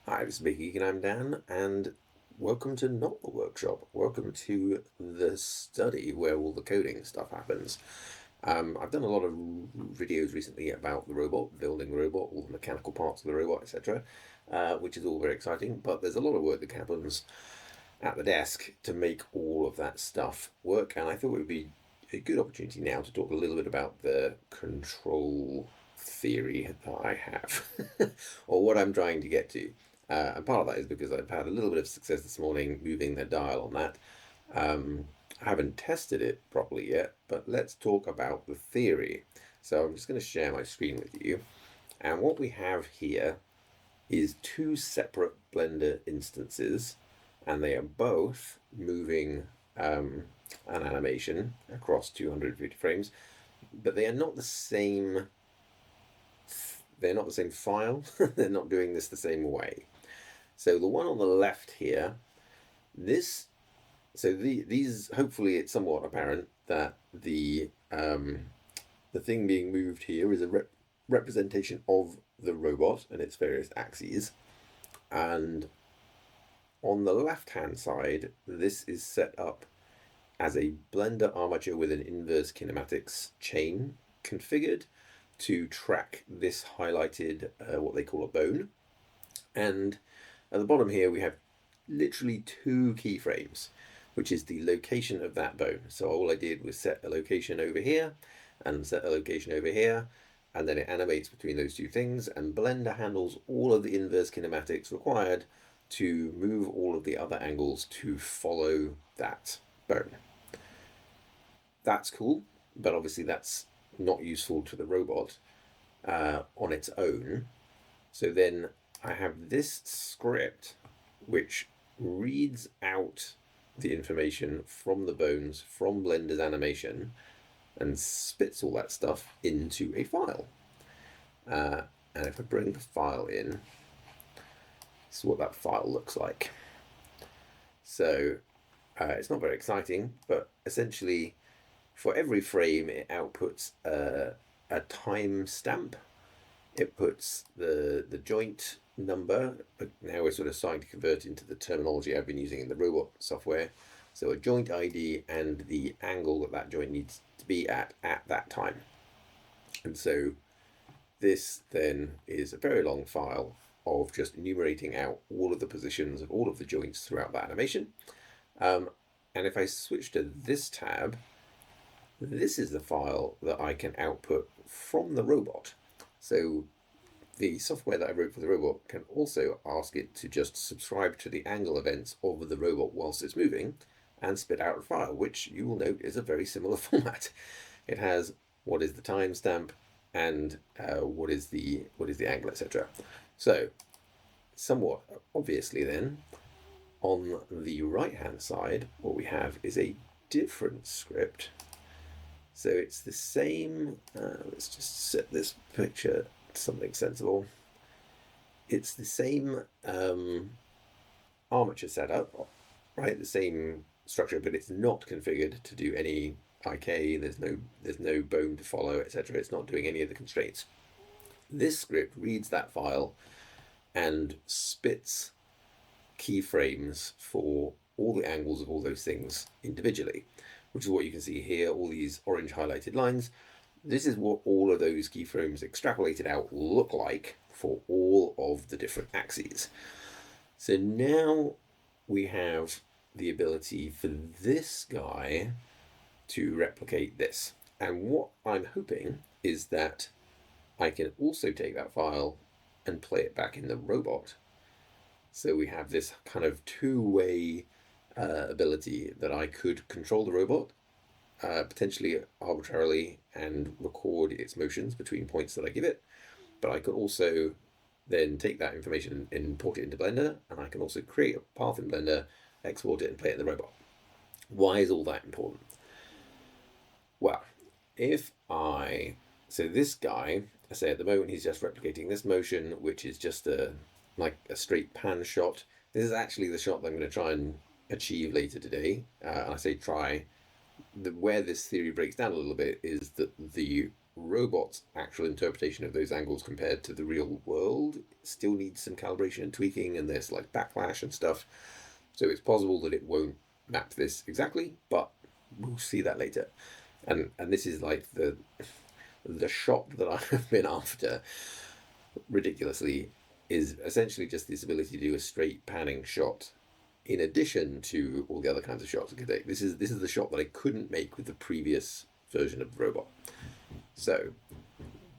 Hi, this is Big Geek and I'm Dan, and welcome to Not the Workshop. Welcome to the study where all the coding stuff happens. I've done a lot of videos recently about the robot, building the robot, all the mechanical parts of the robot, etc., which is all very exciting, but there's a lot of work that happens at the desk to make all of that stuff work, and I thought it would be a good opportunity now to talk a little bit about the control theory that I have, or what I'm trying to get to. And part of that is because I've had a little bit of success this morning moving the dial on that. I haven't tested it properly yet, but let's talk about the theory. So I'm just going to share my screen with you. And what we have here is two separate Blender instances, and they are both moving an animation across 250 frames, but they are not the same. They're not the same file. They're not doing this the same way. So the one on the left here, this, these, hopefully it's somewhat apparent that the thing being moved here is a representation of the robot and its various axes. And on the left hand side, this is set up as a Blender armature with an inverse kinematics chain configured to track this highlighted, what they call a bone. And at the bottom here, we have literally two keyframes, which is the location of that bone. So all I did was set a location over here and set a location over here, and then it animates between those two things, and Blender handles all of the inverse kinematics required to move all of the other angles to follow that bone. That's cool, but obviously that's not useful to the robot on its own. So then I have this script which reads out the information from the bones from Blender's animation and spits all that stuff into a file. And if I bring the file in, this is what that file looks like. So it's not very exciting, but essentially for every frame it outputs a time stamp. It puts the joint number, but now we're sort of starting to convert into the terminology I've been using in the robot software. So a joint ID and the angle that that joint needs to be at that time. And so this then is a very long file of just enumerating out all of the positions of all of the joints throughout that animation. And if I switch to this tab, this is the file that I can output from the robot. So the software that I wrote for the robot can also ask it to just subscribe to the angle events of the robot whilst it's moving and spit out a file, which you will note is a very similar format. It has what is the timestamp and what is the angle, etc. So somewhat obviously then, on the right hand side, what we have is a different script. So it's the same, let's just set this picture to something sensible. It's the same armature setup, right? The same structure, but it's not configured to do any IK. There's no bone to follow, etc. It's not doing any of the constraints. This script reads that file and spits keyframes for all the angles of all those things individually, which is what you can see here, all these orange highlighted lines. This is what all of those keyframes extrapolated out look like for all of the different axes. So now we have the ability for this guy to replicate this. And what I'm hoping is that I can also take that file and play it back in the robot. So we have this kind of two-way ability that I could control the robot, potentially arbitrarily, and record its motions between points that I give it. But I could also then take that information and import it into Blender, and I can also create a path in Blender, export it, and play it in the robot. Why is all that important? Well, so this guy, I say at the moment he's just replicating this motion, which is just like a straight pan shot. This is actually the shot that I'm going to try and achieve later today. And I say try. Where this theory breaks down a little bit is that the robot's actual interpretation of those angles compared to the real world still needs some calibration and tweaking, and there's like backlash and stuff. So it's possible that it won't map this exactly, but we'll see that later. And this is like the shot that I have been after ridiculously is essentially just this ability to do a straight panning shot in addition to all the other kinds of shots I could take. This is the shot that I couldn't make with the previous version of the robot. So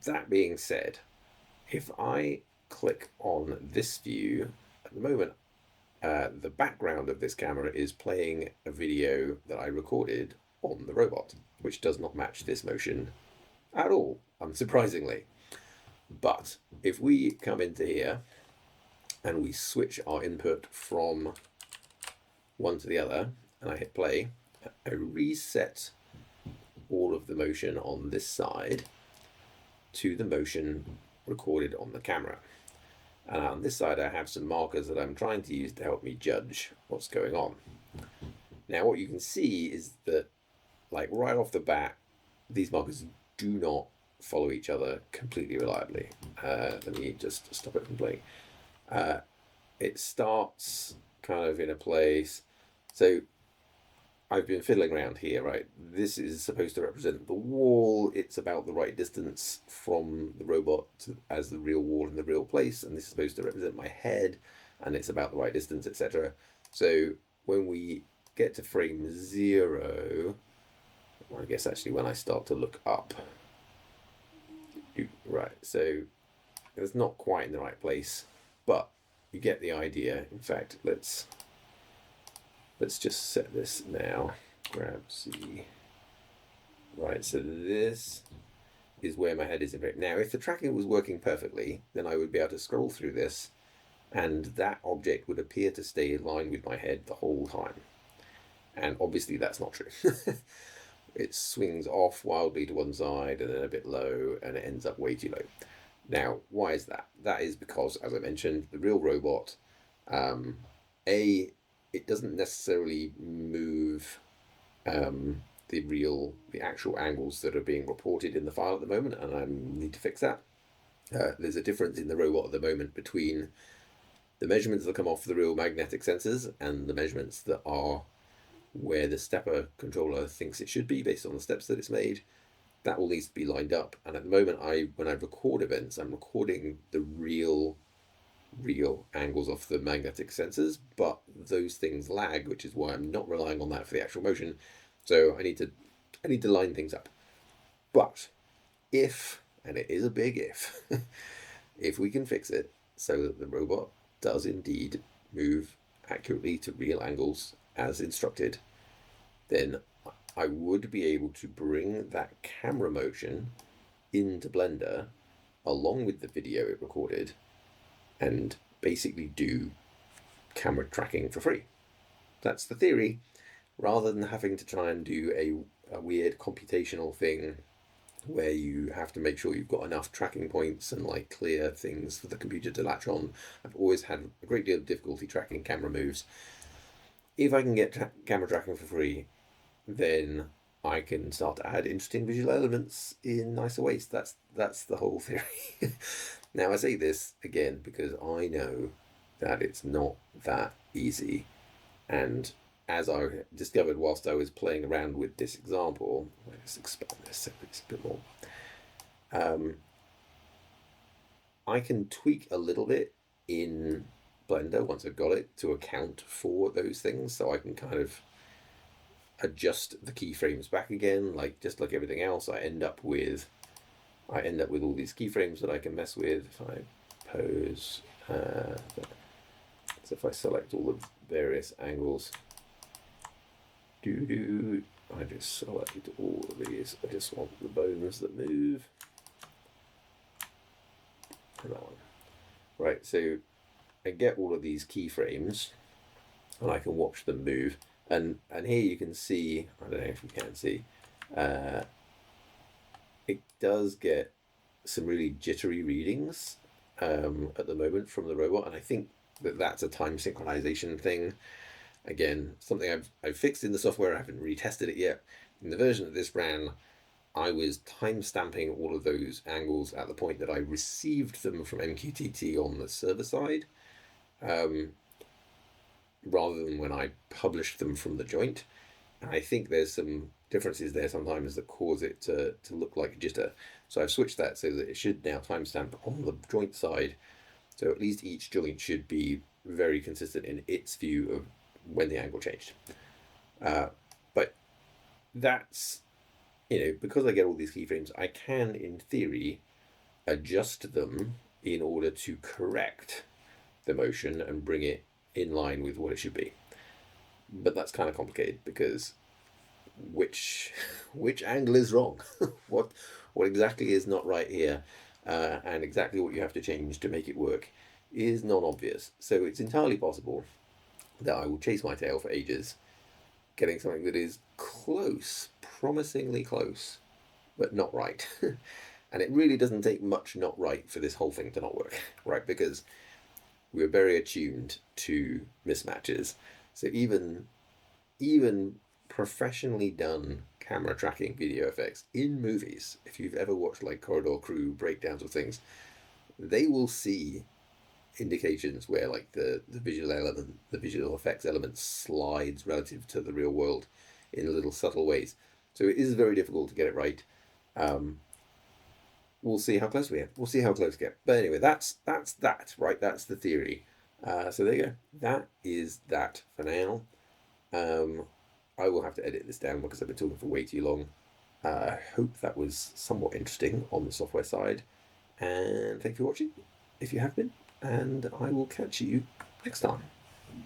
that being said, if I click on this view, at the moment the background of this camera is playing a video that I recorded on the robot, which does not match this motion at all, unsurprisingly. But if we come into here and we switch our input from one to the other, and I hit play, I reset all of the motion on this side to the motion recorded on the camera. And on this side I have some markers that I'm trying to use to help me judge what's going on. Now what you can see is that, like, right off the bat, these markers do not follow each other completely reliably. Let me just stop it from playing. It starts kind of in a place. So I've been fiddling around here, right? This is supposed to represent the wall. It's about the right distance from the robot as the real wall in the real place. And this is supposed to represent my head, and it's about the right distance, etc. So when we get to frame 0, I guess actually when I start to look up, right, so it's not quite in the right place, but you get the idea. In fact, let's just set this now. Grab C. Right, so this is where my head is in. Now, if the tracking was working perfectly, then I would be able to scroll through this, and that object would appear to stay in line with my head the whole time. And obviously that's not true. It swings off wildly to one side and then a bit low, and it ends up way too low. Now, why is that? That is because, as I mentioned, the real robot, it doesn't necessarily move the actual angles that are being reported in the file at the moment, and I need to fix that. There's a difference in the robot at the moment between the measurements that come off the real magnetic sensors and the measurements that are where the stepper controller thinks it should be based on the steps that it's made. That all needs to be lined up. And at the moment, when I record events, I'm recording the real angles off the magnetic sensors, but those things lag, which is why I'm not relying on that for the actual motion. So I need to line things up. But if, and it is a big if, if we can fix it so that the robot does indeed move accurately to real angles as instructed, then I would be able to bring that camera motion into Blender along with the video it recorded and basically do camera tracking for free. That's the theory, rather than having to try and do a weird computational thing where you have to make sure you've got enough tracking points and like clear things for the computer to latch on. I've always had a great deal of difficulty tracking camera moves. If I can get camera tracking for free, then I can start to add interesting visual elements in nicer ways. That's the whole theory. Now, I say this again because I know that it's not that easy. And as I discovered whilst I was playing around with this example, let's expand this a bit more. I can tweak a little bit in Blender once I've got it to account for those things, so I can kind of adjust the keyframes back again, like just like everything else. I end up with all these keyframes that I can mess with. If I pose, so if I select all the various angles, I just select all of these. I just want the bones that move, and that one. Right, so I get all of these keyframes and I can watch them move, and here you can see, I don't know if you can see, it does get some really jittery readings at the moment from the robot, and I think that's a time synchronization thing. Again, something I've fixed in the software. I haven't retested it yet. In the version that this ran, I was time stamping all of those angles at the point that I received them from MQTT on the server side, um, rather than when I published them from the joint. And I think there's some differences there sometimes that cause it to look like a jitter. So I've switched that so that it should now timestamp on the joint side. So at least each joint should be very consistent in its view of when the angle changed. But that's, because I get all these keyframes, I can, in theory, adjust them in order to correct the motion and bring it in line with what it should be. But that's kind of complicated because which angle is wrong? what exactly is not right here, and exactly what you have to change to make it work is non-obvious. So it's entirely possible that I will chase my tail for ages, getting something that is close, promisingly close, but not right. And it really doesn't take much not right for this whole thing to not work, right? Because we're very attuned to mismatches. So even professionally done camera tracking video effects in movies, if you've ever watched like Corridor Crew breakdowns of things, they will see indications where like the visual effects element slides relative to the real world in little subtle ways. So it is very difficult to get it right. We'll see how close we get. We'll see how close we get. But anyway, that's that, right? That's the theory. So there you go. That is that for now. I will have to edit this down because I've been talking for way too long. I hope that was somewhat interesting on the software side. And thank you for watching, if you have been. And I will catch you next time.